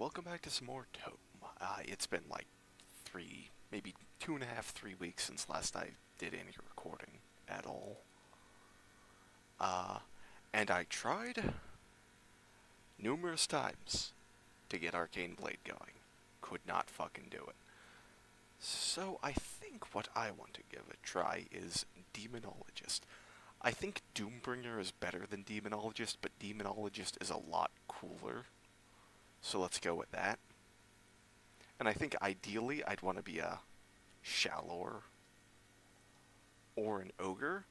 welcome back to some more Tome. It's been like maybe 2.5, 3 weeks since last I did any recording at all. And I tried numerous times to get Arcane Blade going. Could not fucking do it. So I think what I want to give a try is Demonologist. I think Doombringer is better than Demonologist, but Demonologist is a lot cooler. So let's go with that. And I think ideally I'd want to be a Shallower or an Ogre,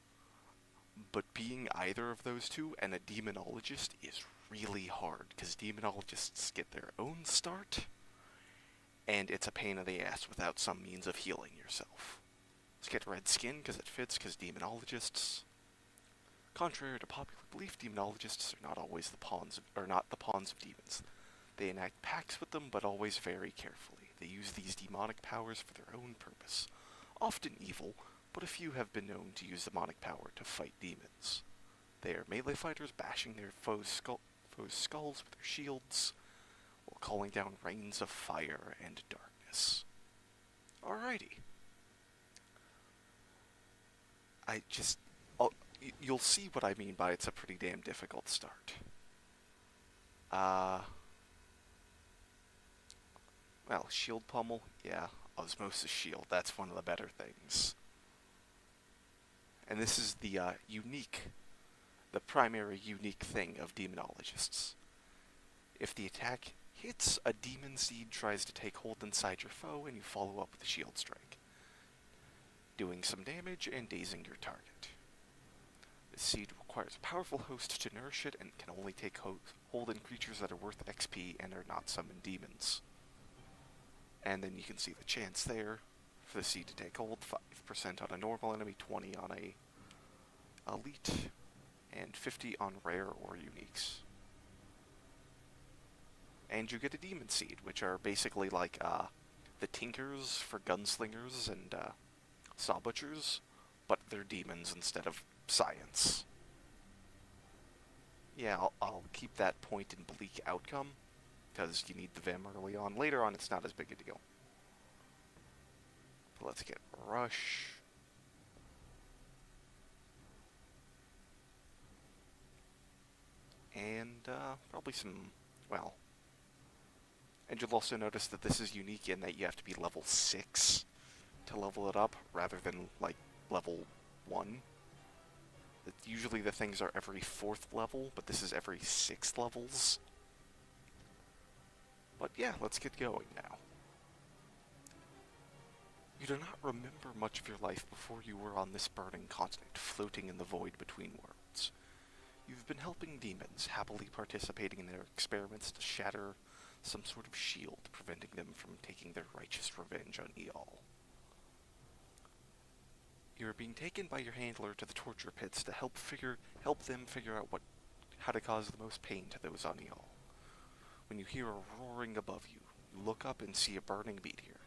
but being either of those two and a Demonologist is really hard, because Demonologists get their own start, and it's a pain in the ass without some means of healing yourself. Let's get red skin, because it fits, because Demonologists, contrary to popular belief, Demonologists are not always the pawns of demons. They enact pacts with them, but always very carefully. They use these demonic powers for their own purpose. Often evil, but a few have been known to use demonic power to fight demons. They are melee fighters, bashing their foes' skulls with their shields, while calling down rains of fire and darkness. Alrighty. You'll see what I mean by it's a pretty damn difficult start. Well, shield pummel, yeah, osmosis shield, that's one of the better things. And this is the primary unique thing of Demonologists. If the attack hits, a demon seed tries to take hold inside your foe, and you follow up with a shield strike, doing some damage and dazing your target. This seed requires a powerful host to nourish it, and can only take hold in creatures that are worth XP and are not summoned demons. And then you can see the chance there for the seed to take hold: 5% on a normal enemy, 20 on a elite, and 50 on rare or uniques. And you get a demon seed, which are basically like the tinkers for gunslingers and saw butchers, but they're demons instead of science. Yeah, I'll keep that point in bleak outcome, because you need the Vim early on. Later on, it's not as big a deal. But let's get Rush. And probably some, well... And you'll also notice that this is unique in that you have to be level 6 to level it up, rather than, like, level 1. Usually the things are every 4th level, but this is every 6 levels. But yeah, let's get going now. You do not remember much of your life before you were on this burning continent, floating in the void between worlds. You've been helping demons, happily participating in their experiments to shatter some sort of shield, preventing them from taking their righteous revenge on Eyal. You are being taken by your handler to the torture pits to help them figure out how to cause the most pain to those on Eyal. When you hear a roaring above you, you look up and see a burning meteor.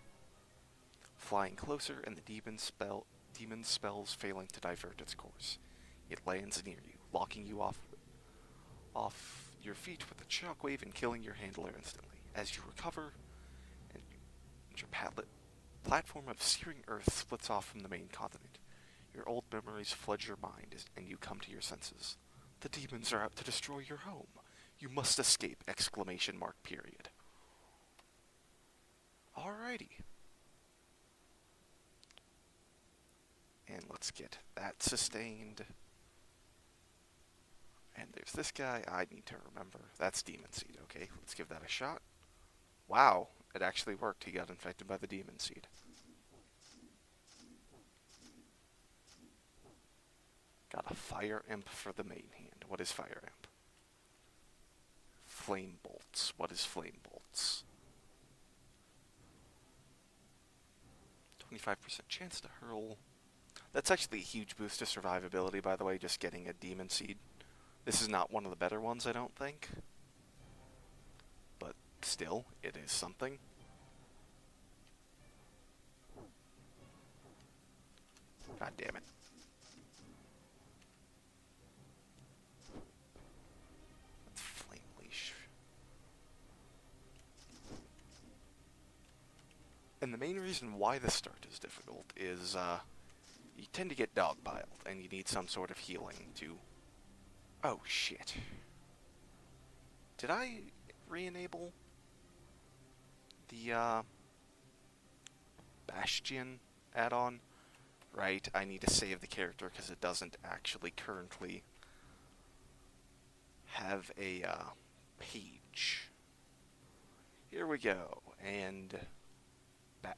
Flying closer, and the demon spells failing to divert its course. It lands near you, locking you off your feet with a shockwave and killing your handler instantly. As you recover, and your platform of searing earth splits off from the main continent. Your old memories flood your mind, and you come to your senses. The demons are out to destroy your home. You must escape! ! Period. Alrighty. And let's get that sustained. And there's this guy I need to remember. That's Demon Seed. Okay, let's give that a shot. Wow, it actually worked. He got infected by the Demon Seed. Got a Fire Imp for the main hand. What is Fire Imp? Flame Bolts. What is Flame Bolts? 25% chance to hurl. That's actually a huge boost to survivability, by the way, just getting a Demon Seed. This is not one of the better ones, I don't think. But still, it is something. God damn it. That's Flame Leash. And the main reason why the start is difficult is, you tend to get dogpiled, and you need some sort of healing to... Oh, shit. Did I re-enable the, Bastion add-on? Right, I need to save the character because it doesn't actually currently have a, page. Here we go, and...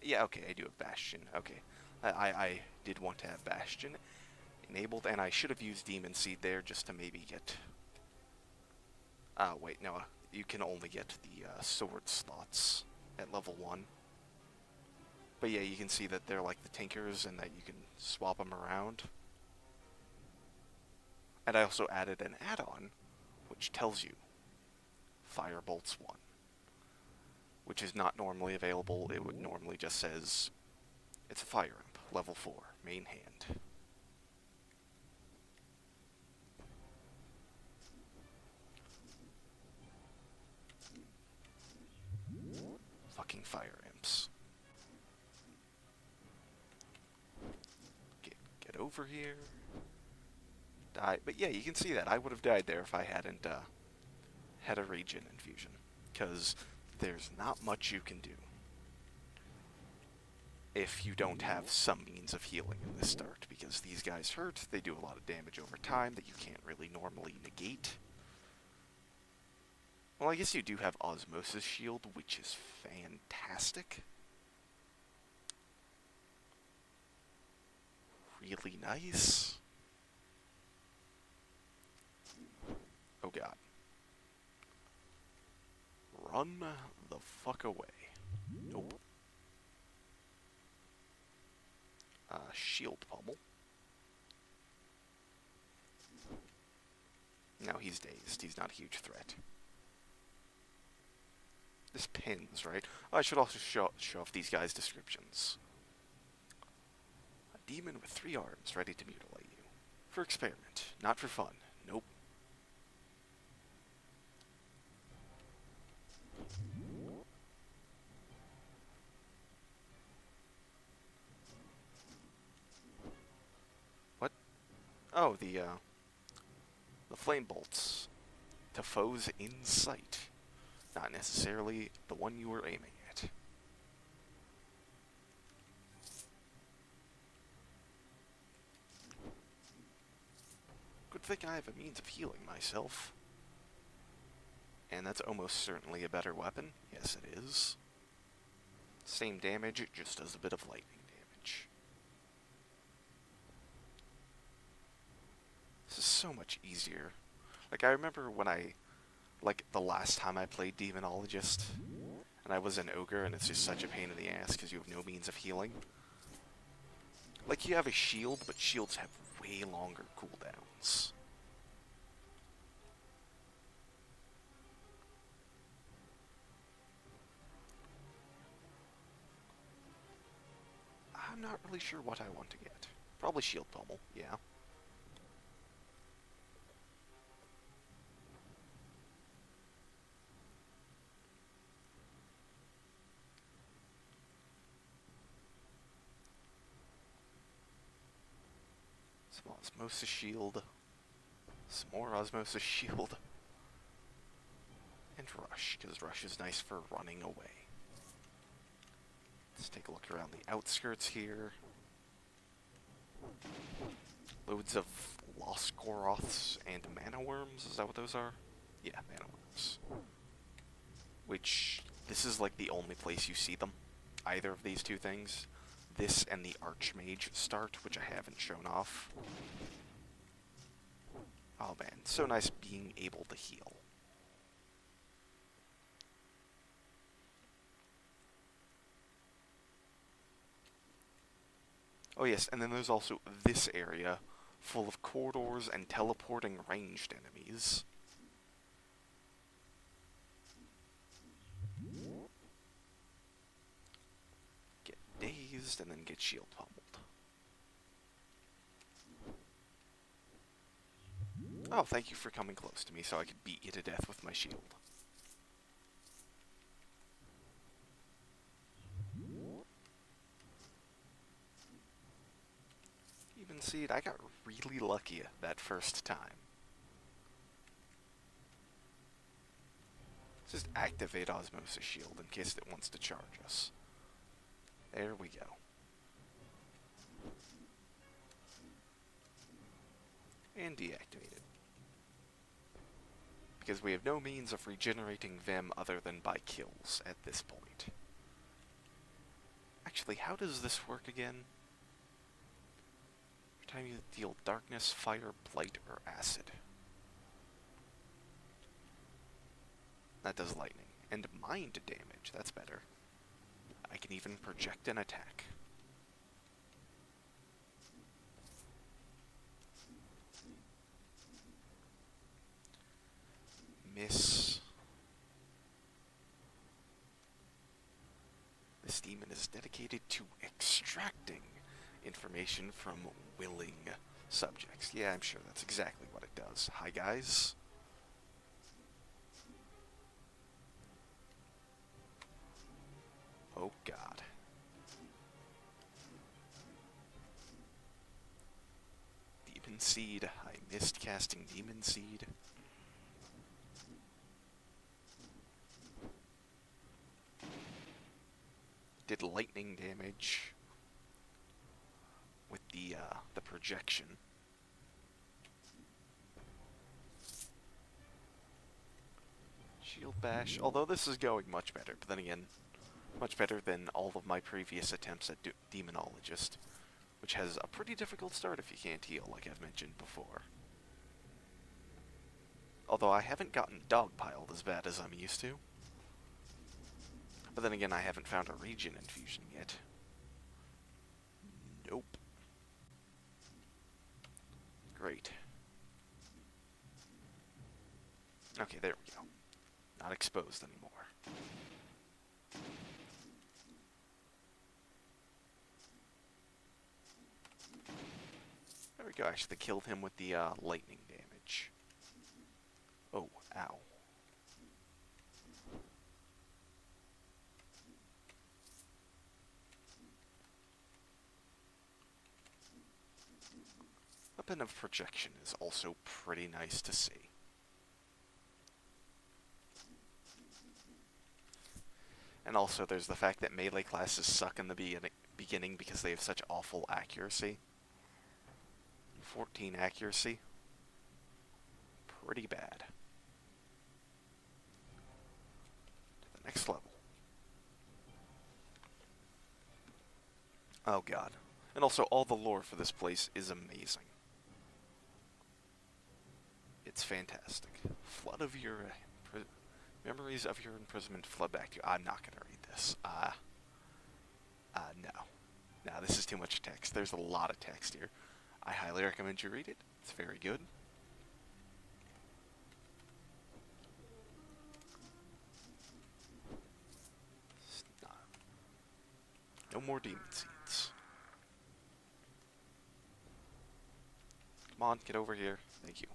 yeah, okay, I do have Bastion, okay. I did want to have Bastion enabled, and I should have used Demon Seed there just to maybe get... wait, no, you can only get the sword slots at level 1. But yeah, you can see that they're like the Tinkers and that you can swap them around. And I also added an add-on, which tells you Firebolts 1. Which is not normally available. It would normally just says, it's a Fire Imp, level 4, main hand. Fucking Fire Imps. Get over here. Die. But yeah, you can see that. I would have died there if I hadn't had a regen infusion. Because there's not much you can do if you don't have some means of healing in this start, because these guys hurt, they do a lot of damage over time that you can't really normally negate. Well, I guess you do have Osmosis Shield, which is fantastic. Really nice. Oh god. Run the fuck away. Nope. Shield Pummel. Now he's dazed. He's not a huge threat. This pins, right? Oh, I should also show off these guys' descriptions. A demon with 3 arms ready to mutilate you. For experiment, not for fun. Nope. What? Oh, the flame bolts to foes in sight. Not necessarily the one you were aiming at. Good thing I have a means of healing myself. And that's almost certainly a better weapon. Yes, it is. Same damage, it just does a bit of lightning damage. This is so much easier. Like, I remember when like, the last time I played Demonologist, and I was an ogre, and it's just such a pain in the ass because you have no means of healing. Like, you have a shield, but shields have way longer cooldowns. I'm not really sure what I want to get. Probably Shield Pummel, yeah. Some Osmosis Shield. Some more Osmosis Shield. And Rush, because Rush is nice for running away. Let's take a look around the outskirts here. Loads of Lost Koroths and Mana Worms, is that what those are? Yeah, Mana Worms. Which, this is like the only place you see them. Either of these two things. This and the Archmage start, which I haven't shown off. Oh man, so nice being able to heal. Oh yes, and then there's also this area, full of corridors and teleporting ranged enemies. Get dazed and then get shield pummeled. Oh, thank you for coming close to me so I could beat you to death with my shield. Seed, I got really lucky that first time. Let's just activate Osmosis Shield in case it wants to charge us. There we go. And deactivate it. Because we have no means of regenerating them other than by kills at this point. Actually, how does this work again? Every time you deal darkness, fire, blight, or acid. That does lightning. And mind damage, that's better. I can even project an attack. Miss. This demon is dedicated to extracting information from willing subjects. Yeah, I'm sure that's exactly what it does. Hi, guys. Oh, God. Demon Seed. I missed casting Demon Seed. Did lightning damage with the projection. Shield bash, although this is going much better, but then again, much better than all of my previous attempts at Demonologist, which has a pretty difficult start if you can't heal, like I've mentioned before. Although I haven't gotten dogpiled as bad as I'm used to. But then again, I haven't found a regen infusion yet. Nope. Great. Okay, there we go. Not exposed anymore. There we go, actually killed him with the lightning damage. Oh, ow. Weapon of projection is also pretty nice to see. And also there's the fact that melee classes suck in the beginning because they have such awful accuracy. 14 accuracy. Pretty bad. To the next level. Oh god. And also all the lore for this place is amazing. It's fantastic. Flood of your... memories of your imprisonment flood back to you. I'm not going to read this. No. No, this is too much text. There's a lot of text here. I highly recommend you read it. It's very good. No more demon seeds. Come on, get over here. Thank you.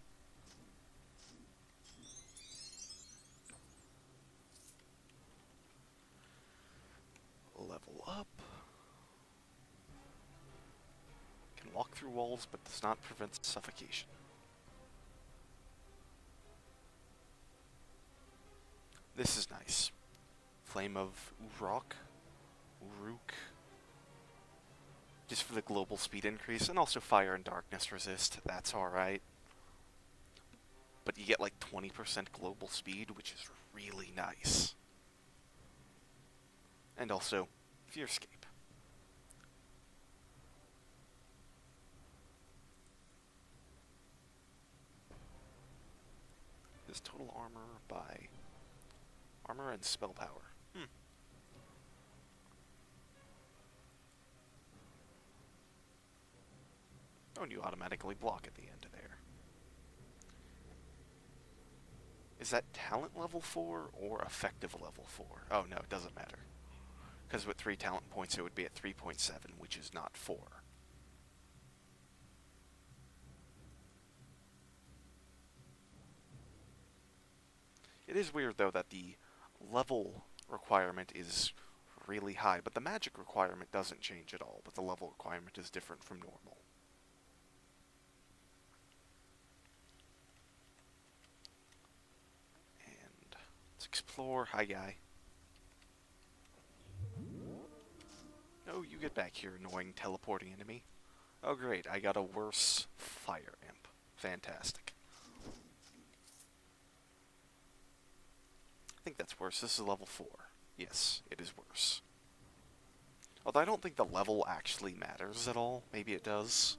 Level up. Can walk through walls, but does not prevent suffocation. This is nice. Flame of Uruk. Just for the global speed increase, and also fire and darkness resist. That's alright. But you get like 20% global speed, which is really nice. And also, Fearscape. This total armor by... armor and spell power. Oh, and you automatically block at the end of there. Is that talent level 4 or effective level 4? Oh no, it doesn't matter. Because with 3 talent points it would be at 3.7, which is not 4. It is weird though that the level requirement is really high, but the magic requirement doesn't change at all, but the level requirement is different from normal. Let's explore. Hi, guy. No, you get back here, annoying teleporting enemy. Oh, great. I got a worse fire imp. Fantastic. I think that's worse. This is level 4. Yes, it is worse. Although I don't think the level actually matters at all. Maybe it does.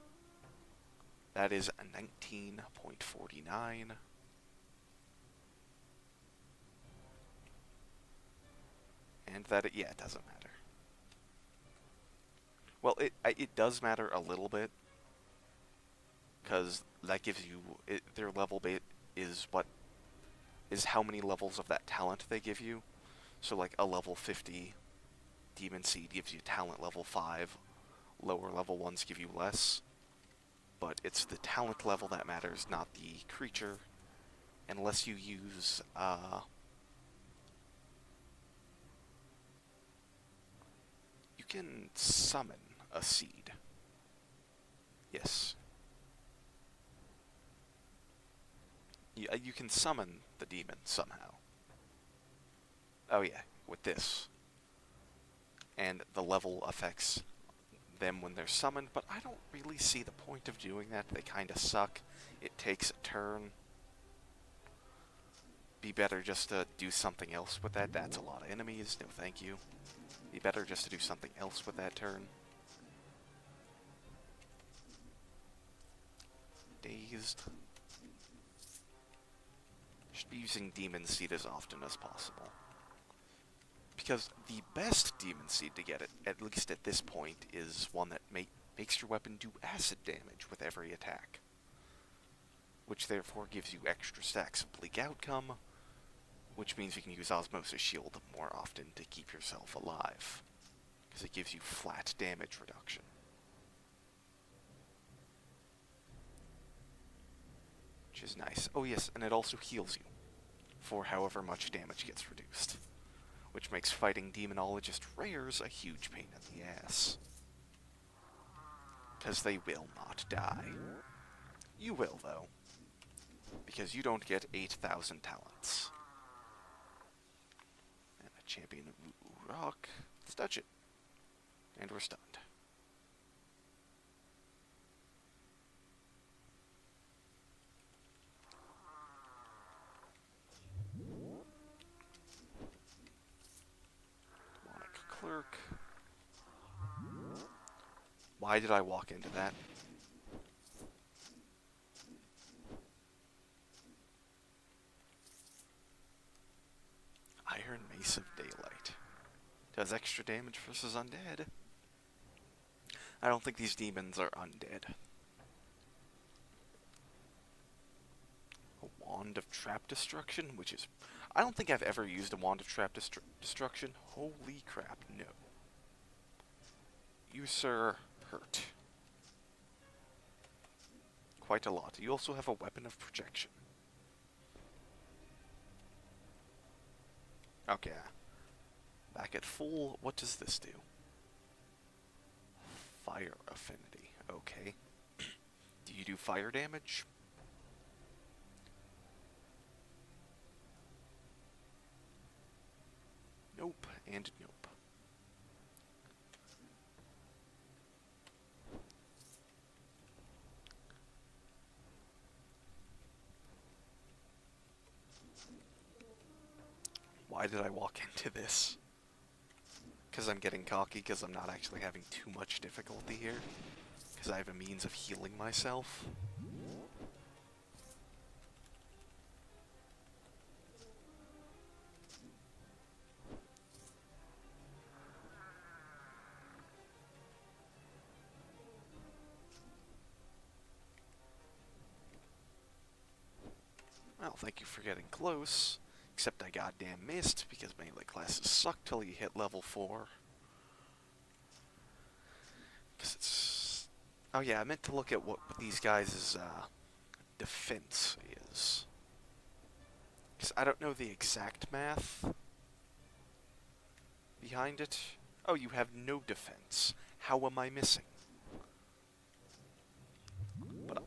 That is a 19.49. And that, yeah, it doesn't matter. Well, it does matter a little bit. Because that gives you, their level base is how many levels of that talent they give you. So like a level 50 Demon Seed gives you talent level 5. Lower level ones give you less. But it's the talent level that matters, not the creature. Unless you use, you can summon a seed. Yes. You can summon the demon somehow. Oh yeah, with this. And the level affects them when they're summoned, but I don't really see the point of doing that. They kinda suck. It takes a turn. Be better just to do something else with that. That's a lot of enemies. No thank you. Be better just to do something else with that turn. Dazed. Should be using Demon Seed as often as possible. Because the best Demon Seed to get it, at least at this point, is one that makes your weapon do acid damage with every attack. Which therefore gives you extra stacks of Bleak Outcome, which means you can use Osmosis Shield more often to keep yourself alive. Because it gives you flat damage reduction. Which is nice. Oh yes, and it also heals you for however much damage gets reduced. Which makes fighting Demonologist rares a huge pain in the ass. Because they will not die. You will, though. Because you don't get 8,000 talents. And a champion of rock. Let's touch it. And we're stunned. Clerk. Why did I walk into that? Iron Mace of Daylight. Does extra damage versus undead. I don't think these demons are undead. A Wand of Trap Destruction, which is... I don't think I've ever used a Wand of Trap Destruction. Holy crap, no. You, sir, hurt. Quite a lot. You also have a Weapon of Projection. Okay. Back at full, what does this do? Fire Affinity. Okay. Do you do fire damage? Nope, and nope. Why did I walk into this? Because I'm getting cocky, because I'm not actually having too much difficulty here. Because I have a means of healing myself. Well, thank you for getting close. Except I goddamn missed, because melee classes suck till you hit level 4. Because it's... Oh yeah, I meant to look at what these guys' defense is. Because I don't know the exact math behind it. Oh, you have no defense. How am I missing?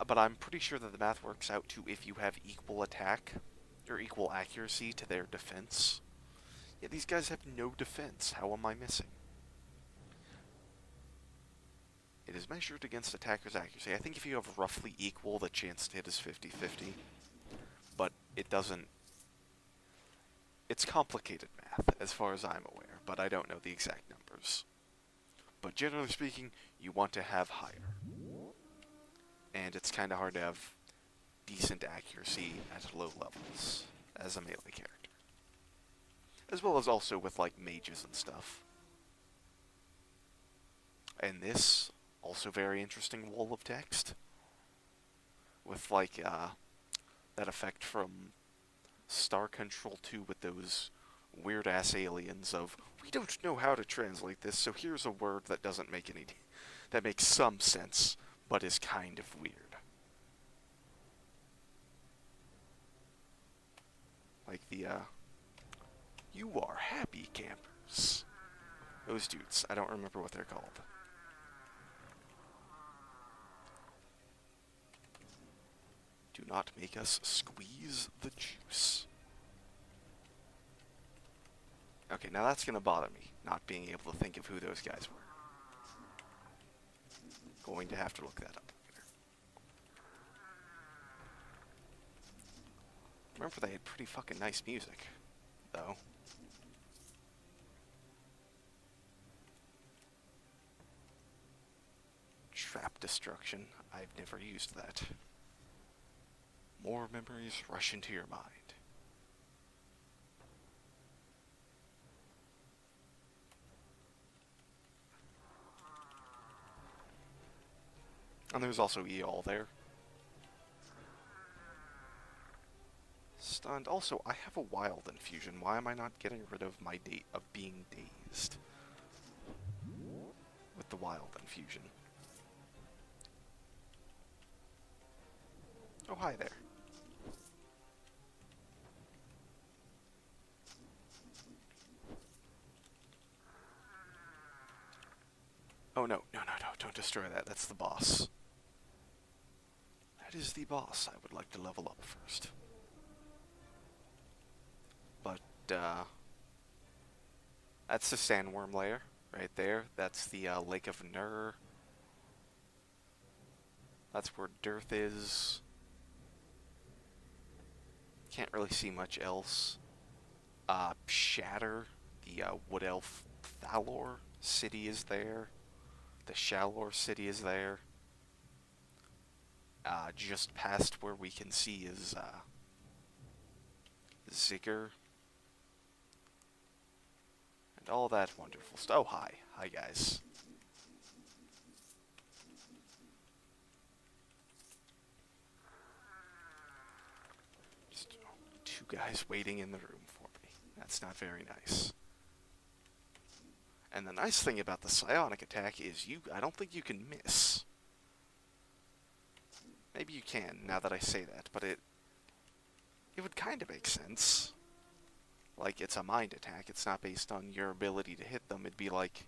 But I'm pretty sure that the math works out to if you have equal attack, or equal accuracy to their defense. Yeah, these guys have no defense. How am I missing? It is measured against attacker's accuracy. I think if you have roughly equal, the chance to hit is 50-50. But it doesn't... It's complicated math, as far as I'm aware, but I don't know the exact numbers. But generally speaking, you want to have higher. And it's kind of hard to have decent accuracy at low levels as a melee character. As well as also with, like, mages and stuff. And this, also very interesting wall of text. With, like, that effect from Star Control 2 with those weird-ass aliens of, we don't know how to translate this, so here's a word that doesn't make any... that makes some sense, but is kind of weird. Like the, you are happy campers. Those dudes, I don't remember what they're called. Do not make us squeeze the juice. Okay, now that's gonna bother me, not being able to think of who those guys were. Going to have to look that up later. Remember, they had pretty fucking nice music, though. Trap destruction. I've never used that. More memories rush into your mind. And there's also Eol there. Stunned. Also, I have a wild infusion. Why am I not getting rid of my date of being dazed? With the wild infusion. Oh, hi there. Oh, no, don't destroy that. That's the boss. That is the boss. I would like to level up first. But, that's the sandworm layer, right there. That's the, Lake of Nur. That's where Dearth is. Can't really see much else. Shatter, the, Wood Elf Thalor city is there. The Shalor city is there. Just past where we can see is, Ziggur. And all that wonderful stuff. Oh, hi. Hi, guys. Just two guys waiting in the room for me. That's not very nice. And the nice thing about the psionic attack is I don't think you can miss. Maybe you can, now that I say that, but it would kind of make sense. Like, it's a mind attack, it's not based on your ability to hit them, it'd be like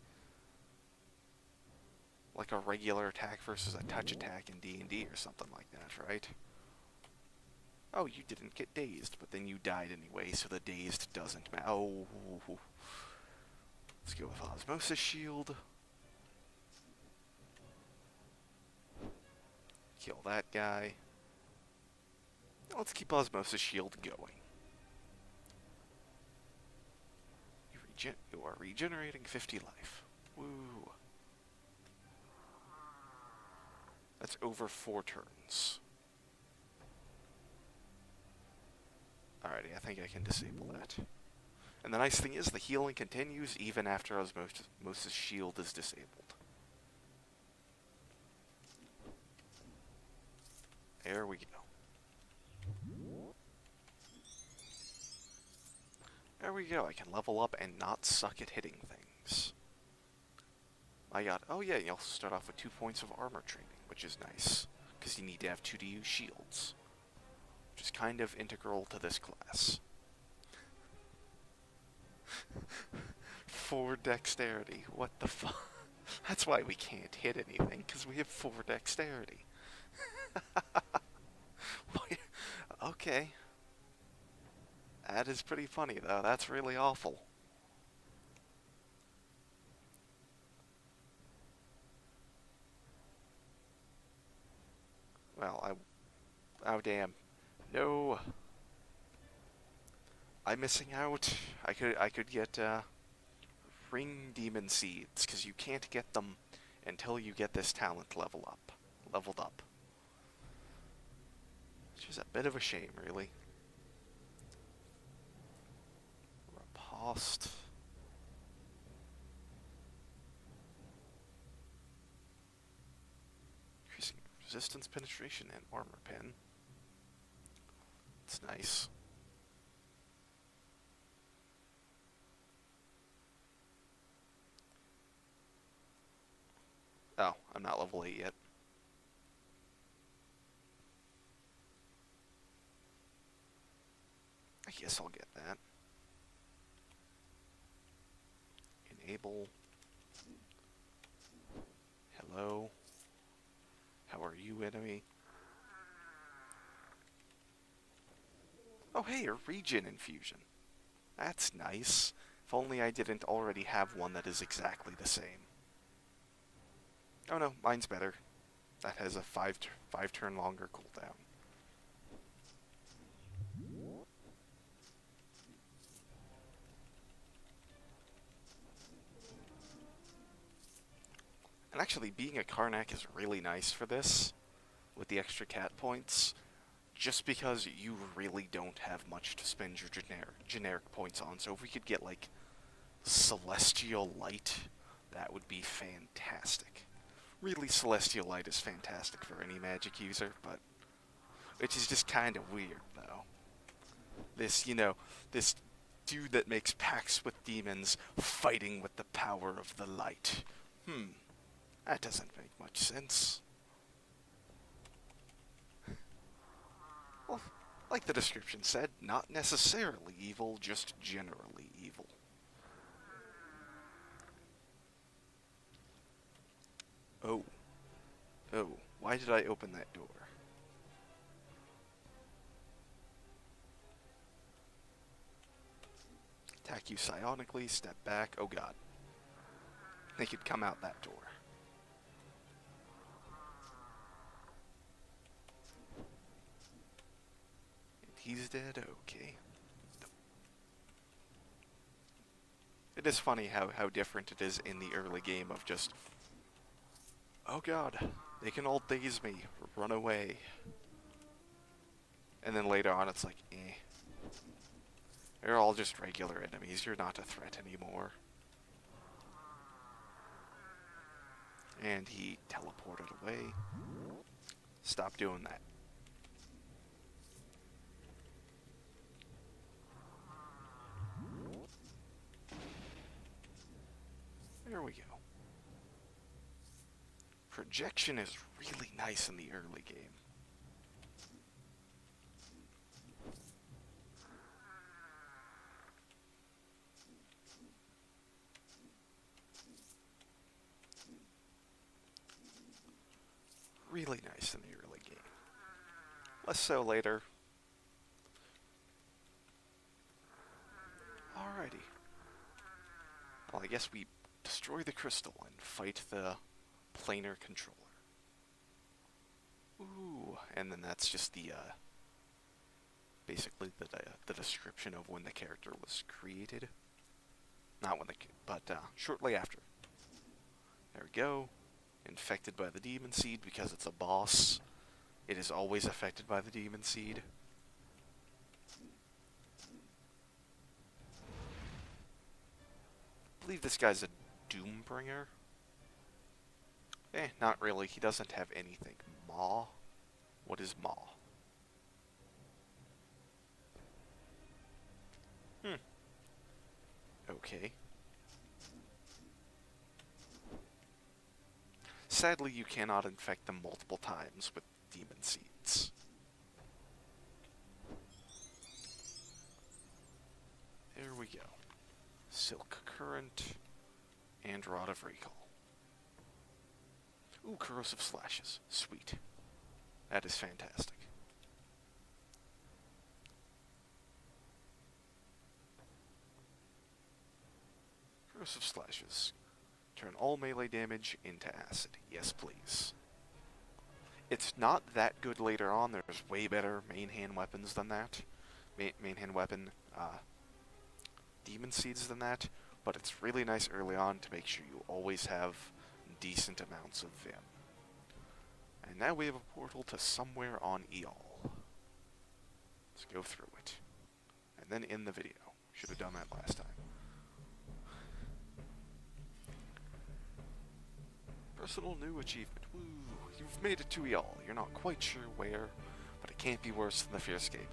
a regular attack versus a touch attack in D&D or something like that, right? Oh, you didn't get dazed, but then you died anyway, so the dazed doesn't matter. Oh, let's go with Osmosis Shield. Kill that guy. Let's keep Osmosis Shield going. You are regenerating 50 life. Woo. That's over 4 turns. Alrighty, I think I can disable that. And the nice thing is, the healing continues even after Osmosis Shield is disabled. There we go. There we go, I can level up and not suck at hitting things. My god, oh yeah, you also start off with 2 points of armor training, which is nice, because you need to have 2 to use shields, which is kind of integral to this class. 4 dexterity, what the fuck? That's why we can't hit anything, because we have 4 dexterity. Okay. That is pretty funny, though. That's really awful. Well, oh, damn. No. I'm missing out. I could get, ring demon seeds, because you can't get them until you get this talent leveled up. Which is a bit of a shame, really. Riposte. Increasing resistance, penetration, and armor pen. It's nice. Oh, I'm not level 8 yet. I guess I'll get that. Enable. Hello. How are you, enemy? Oh, hey, a regen infusion. That's nice. If only I didn't already have one that is exactly the same. Oh no, mine's better. That has a five turn longer cooldown. And actually, being a Karnak is really nice for this, with the extra cat points, just because you really don't have much to spend your generic points on. So if we could get, like, Celestial Light, that would be fantastic. Really, Celestial Light is fantastic for any magic user, but which is just kind of weird, though. This, this dude that makes pacts with demons fighting with the power of the light. That doesn't make much sense. Well, like the description said, not necessarily evil, just generally evil. Oh. Oh, why did I open that door? Attack you psionically, step back. Oh god. They could come out that door. And he's dead? Okay. It is funny how different it is in the early game of just, oh god, they can all daze me, run away. And then later on it's like, eh. They're all just regular enemies, you're not a threat anymore. And he teleported away. Stop doing that. There we go. Projection is really nice in the early game. Really nice in the early game. Less so later. Alrighty. Well, I guess we destroy the crystal and fight the planar controller. Ooh, and then that's just the, basically the description of when the character was created. Not when but shortly after. There we go. Infected by the demon seed because it's a boss. It is always affected by the demon seed. I believe this guy's a Doombringer. Not really. He doesn't have anything. Maw? What is Maw? Okay. Sadly, you cannot infect them multiple times with demon seeds. There we go. Silk Current and Rod of Recall. Ooh, Corrosive Slashes. Sweet. That is fantastic. Corrosive Slashes. Turn all melee damage into acid. Yes, please. It's not that good later on. There's way better main hand weapons than that. Main hand weapon, demon seeds than that. But it's really nice early on to make sure you always have decent amounts of Vim. And now we have a portal to somewhere on Eyal. Let's go through it. And then end the video. Should have done that last time. Personal new achievement. Woo! You've made it to Eyal. You're not quite sure where, but it can't be worse than the Fearscape.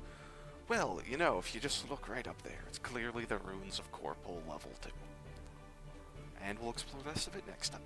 Well, you know, if you just look right up there, it's clearly the ruins of Corpul Level 2. And we'll explore the rest of it next time.